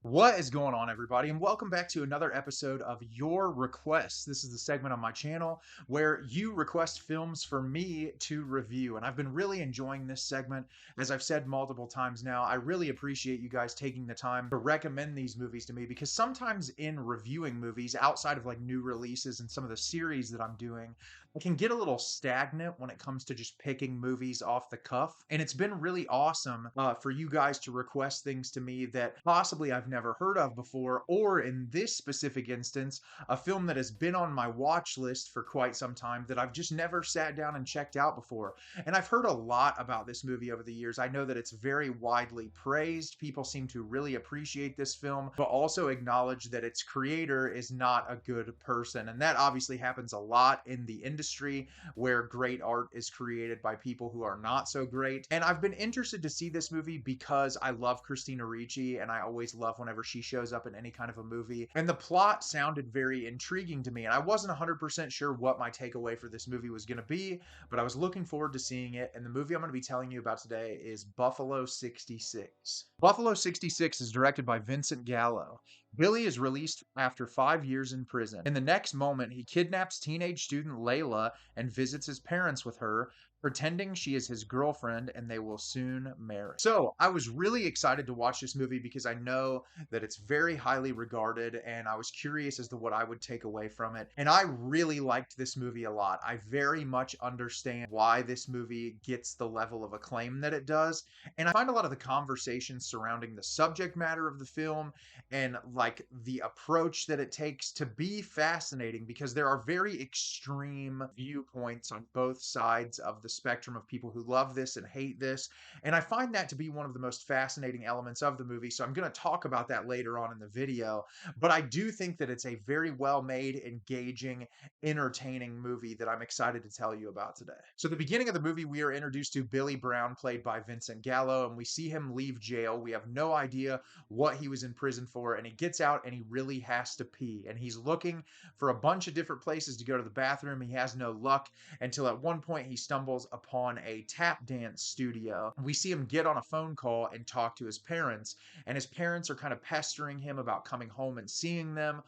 What is going on, everybody? And welcome back to another episode of Your Requests. This is the segment on my channel where you request films for me to review. And I've been really enjoying this segment. As I've said multiple times now, I really appreciate you guys taking the time to recommend these movies to me because sometimes in reviewing movies outside of like new releases and some of the series that I'm doing, I can get a little stagnant when it comes to just picking movies off the cuff. And it's been really awesome for you guys to request things to me that possibly I've never heard of before, or in this specific instance, a film that has been on my watch list for quite some time that I've just never sat down and checked out before. And I've heard a lot about this movie over the years. I know that it's very widely praised. People seem to really appreciate this film, but also acknowledge that its creator is not a good person. And that obviously happens a lot in the industry where great art is created by people who are not so great. And I've been interested to see this movie because I love Christina Ricci and I always love whenever she shows up in any kind of a movie. And the plot sounded very intriguing to me. And I wasn't 100% sure what my takeaway for this movie was going to be, but I was looking forward to seeing it. And the movie I'm going to be telling you about today is Buffalo 66. Buffalo 66 is directed by Vincent Gallo. Billy is released after 5 years in prison. In the next moment, he kidnaps teenage student Layla and visits his parents with her, pretending she is his girlfriend, and they will soon marry. So I was really excited to watch this movie because I know that it's very highly regarded, and I was curious as to what I would take away from it. And I really liked this movie a lot. I very much understand why this movie gets the level of acclaim that it does. And I find a lot of the conversations surrounding the subject matter of the film and like the approach that it takes to be fascinating because there are very extreme viewpoints on both sides of the spectrum of people who love this and hate this. And I find that to be one of the most fascinating elements of the movie. So I'm going to talk about that later on in the video. But I do think that it's a very well made, engaging, entertaining movie that I'm excited to tell you about today. So, at the beginning of the movie, we are introduced to Billy Brown, played by Vincent Gallo, and we see him leave jail. We have no idea what he was in prison for, and he gets out and he really has to pee. And he's looking for a bunch of different places to go to the bathroom. He has no luck until at one point he stumbles upon a tap dance studio. We see him get on a phone call and talk to his parents, and his parents are kind of pestering him about coming home and seeing them.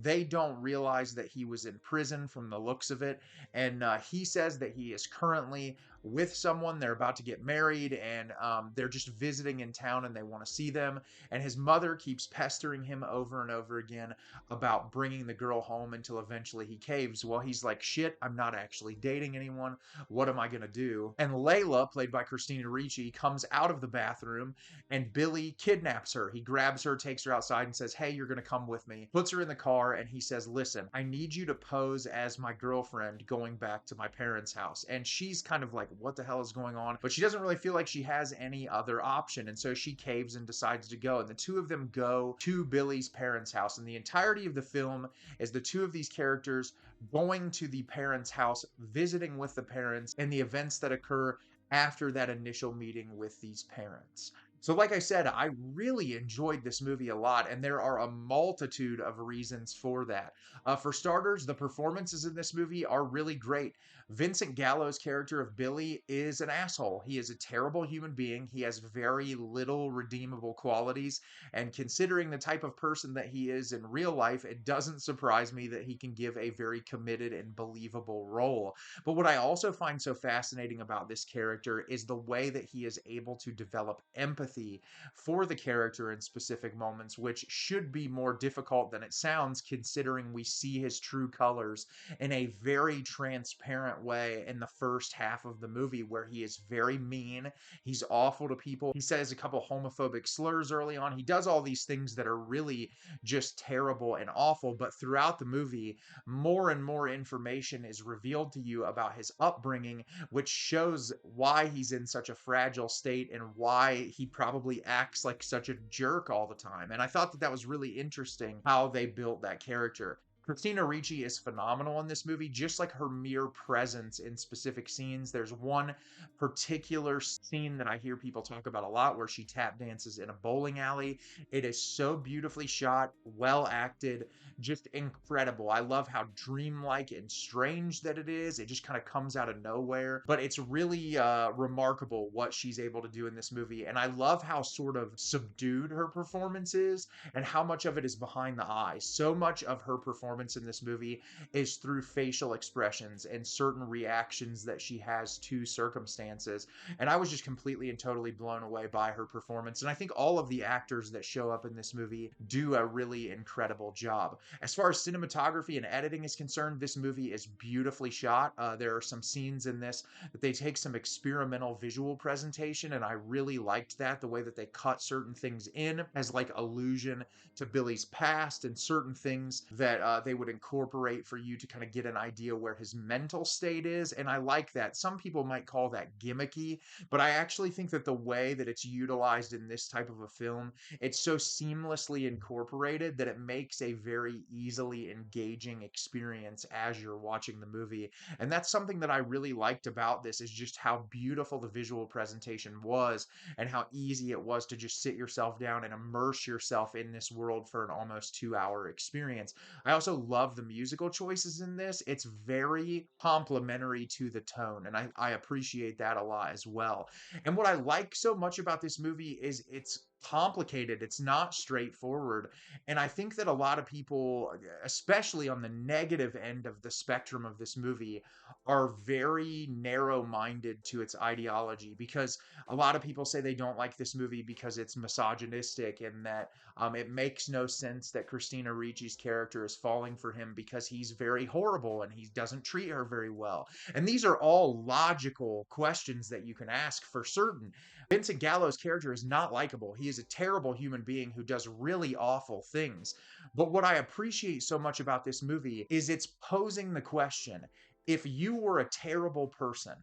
They don't realize that he was in prison from the looks of it, and he says that he is currently with someone. They're about to get married, and they're just visiting in town and they want to see them. And his mother keeps pestering him over and over again about bringing the girl home until eventually he caves. Well, he's like, shit, I'm not actually dating anyone. What am I going to do? And Layla, played by Christina Ricci, comes out of the bathroom and Billy kidnaps her. He grabs her, takes her outside and says, hey, you're going to come with me. Puts her in the car and he says, listen, I need you to pose as my girlfriend going back to my parents' house. And she's kind of like, what the hell is going on? But she doesn't really feel like she has any other option. And so she caves and decides to go. And the two of them go to Billy's parents' house. And the entirety of the film is the two of these characters going to the parents' house, visiting with the parents, and the events that occur after that initial meeting with these parents. So, like I said, I really enjoyed this movie a lot, and there are a multitude of reasons for that. For starters, the performances in this movie are really great. Vincent Gallo's character of Billy is an asshole. He is a terrible human being. He has very little redeemable qualities, and considering the type of person that he is in real life, it doesn't surprise me that he can give a very committed and believable role. But what I also find so fascinating about this character is the way that he is able to develop empathy for the character in specific moments, which should be more difficult than it sounds, considering we see his true colors in a very transparent way in the first half of the movie, where he is very mean. He's awful to people. He says a couple homophobic slurs early on. He does all these things that are really just terrible and awful. But throughout the movie, more and more information is revealed to you about his upbringing, which shows why he's in such a fragile state and why he probably acts like such a jerk all the time. And I thought that that was really interesting how they built that character. Christina Ricci is phenomenal in this movie, just like her mere presence in specific scenes. There's one particular scene that I hear people talk about a lot where she tap dances in a bowling alley. It is so beautifully shot, well acted, just incredible. I love how dreamlike and strange that it is. It just kind of comes out of nowhere, but it's really remarkable what she's able to do in this movie. And I love how sort of subdued her performance is and how much of it is behind the eyes. So much of her performance in this movie is through facial expressions and certain reactions that she has to circumstances. And I was just completely and totally blown away by her performance. And I think all of the actors that show up in this movie do a really incredible job. As far as cinematography and editing is concerned, this movie is beautifully shot. There are some scenes in this that they take some experimental visual presentation, and I really liked that, the way that they cut certain things in as like allusion to Billy's past and certain things that they would incorporate for you to kind of get an idea where his mental state is. And I like that. Some people might call that gimmicky, but I actually think that the way that it's utilized in this type of a film, it's so seamlessly incorporated that it makes a very easily engaging experience as you're watching the movie. And that's something that I really liked about this, is just how beautiful the visual presentation was and how easy it was to just sit yourself down and immerse yourself in this world for an almost 2 hour experience. I also love the musical choices in this. It's very complimentary to the tone, and I appreciate that a lot as well. And what I like so much about this movie is it's complicated. It's not straightforward. And I think that a lot of people, especially on the negative end of the spectrum of this movie, are very narrow minded to its ideology, because a lot of people say they don't like this movie because it's misogynistic, and that it makes no sense that Christina Ricci's character is falling for him because he's very horrible and he doesn't treat her very well. And these are all logical questions that you can ask for certain. Vincent Gallo's character is not likable. He is a terrible human being who does really awful things. But what I appreciate so much about this movie is it's posing the question: if you were a terrible person,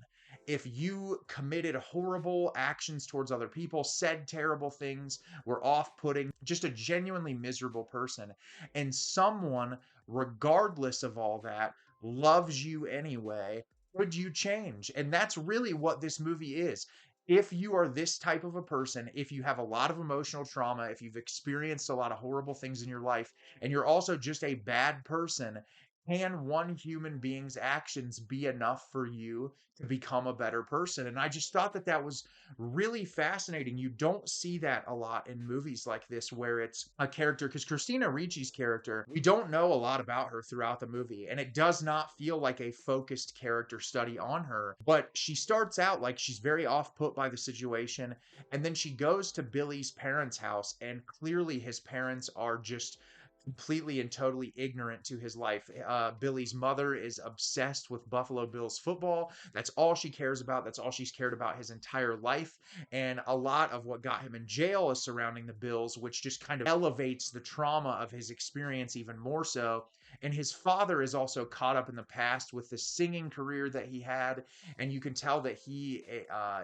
if you committed horrible actions towards other people, said terrible things, were off putting, just a genuinely miserable person, and someone, regardless of all that, loves you anyway, would you change? And that's really what this movie is. If you are this type of a person, if you have a lot of emotional trauma, if you've experienced a lot of horrible things in your life, and you're also just a bad person, can one human being's actions be enough for you to become a better person? And I just thought that that was really fascinating. You don't see that a lot in movies like this, where it's a character, because Christina Ricci's character, we don't know a lot about her throughout the movie, and it does not feel like a focused character study on her. But she starts out like she's very off put by the situation, and then she goes to Billy's parents' house, and clearly his parents are just completely and totally ignorant to his life. Billy's mother is obsessed with Buffalo Bills football. That's all she cares about. That's all she's cared about his entire life. And a lot of what got him in jail is surrounding the Bills, which just kind of elevates the trauma of his experience even more so. And his father is also caught up in the past with the singing career that he had, and you can tell that he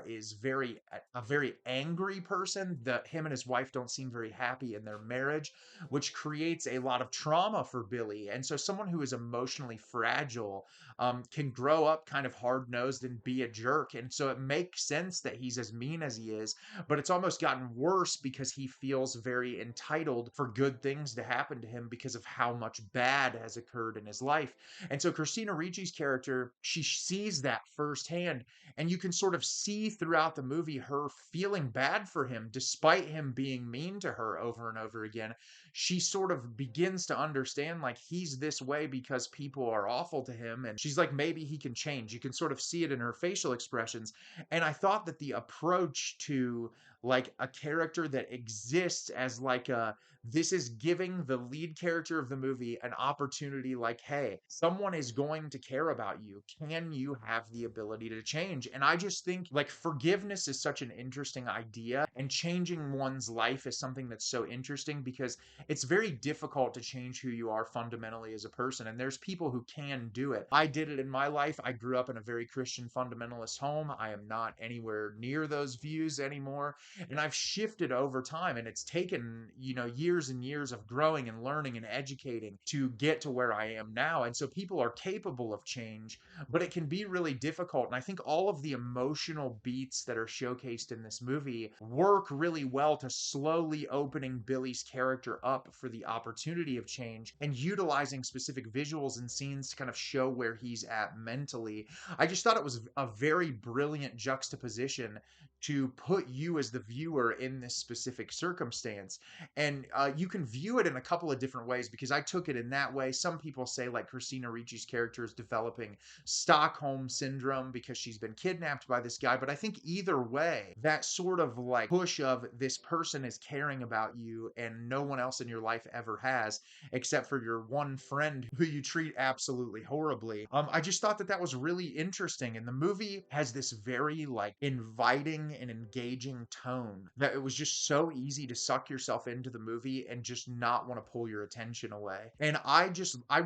is very a very angry person. That him and his wife don't seem very happy in their marriage, which creates a lot of trauma for Billy. And so, someone who is emotionally fragile can grow up kind of hard nosed and be a jerk. And so, it makes sense that he's as mean as he is, but it's almost gotten worse because he feels very entitled for good things to happen to him because of how much bad has occurred in his life. And so, Christina Ricci's character, she sees that firsthand, and you can sort of see throughout the movie her feeling bad for him despite him being mean to her over and over again. She sort of begins to understand like he's this way because people are awful to him, and she's like, maybe he can change. You can sort of see it in her facial expressions. And I thought that the approach to like a character that exists as like a, this is giving the lead character of the movie an opportunity, like, hey, someone is going to care about you. Can you have the ability to change? And I just think like forgiveness is such an interesting idea, and changing one's life is something that's so interesting, because it's very difficult to change who you are fundamentally as a person. And there's people who can do it. I did it in my life. I grew up in a very Christian fundamentalist home. I am not anywhere near those views anymore. And I've shifted over time, and it's taken, years and years of growing and learning and educating to get to where I am now. And so people are capable of change, but it can be really difficult. And I think all of the emotional beats that are showcased in this movie work really well to slowly opening Billy's character up for the opportunity of change and utilizing specific visuals and scenes to kind of show where he's at mentally. I just thought it was a very brilliant juxtaposition to put you as the viewer in this specific circumstance. And you can view it in a couple of different ways, because I took it in that way. Some people say, like, Christina Ricci's character is developing Stockholm syndrome because she's been kidnapped by this guy. But I think either way, that sort of like push of this person is caring about you and no one else in your life ever has, except for your one friend who you treat absolutely horribly. I just thought that that was really interesting. And the movie has this very like inviting and engaging tone that it was just so easy to suck yourself into the movie and just not want to pull your attention away. And I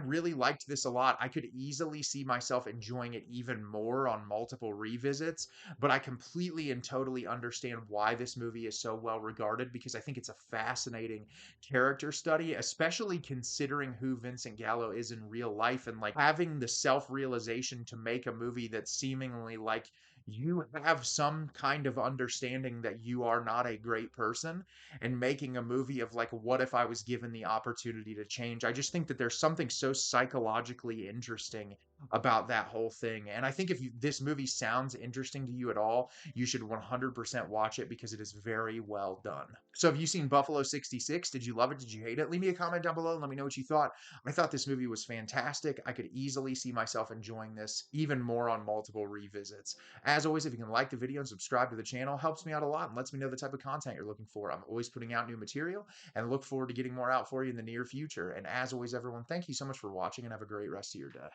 really liked this a lot. I could easily see myself enjoying it even more on multiple revisits, but I completely and totally understand why this movie is so well regarded, because I think it's a fascinating character study, especially considering who Vincent Gallo is in real life, and like having the self-realization to make a movie that's seemingly like you have some kind of understanding that you are not a great person, and making a movie of like, what if I was given the opportunity to change? I just think that there's something so psychologically interesting about that whole thing. And I think if this movie sounds interesting to you at all, you should 100% watch it, because it is very well done. So have you seen Buffalo 66? Did you love it? Did you hate it? Leave me a comment down below and let me know what you thought. I thought this movie was fantastic. I could easily see myself enjoying this even more on multiple revisits. As always, if you can like the video and subscribe to the channel, helps me out a lot and lets me know the type of content you're looking for. I'm always putting out new material and look forward to getting more out for you in the near future. And as always, everyone, thank you so much for watching and have a great rest of your day.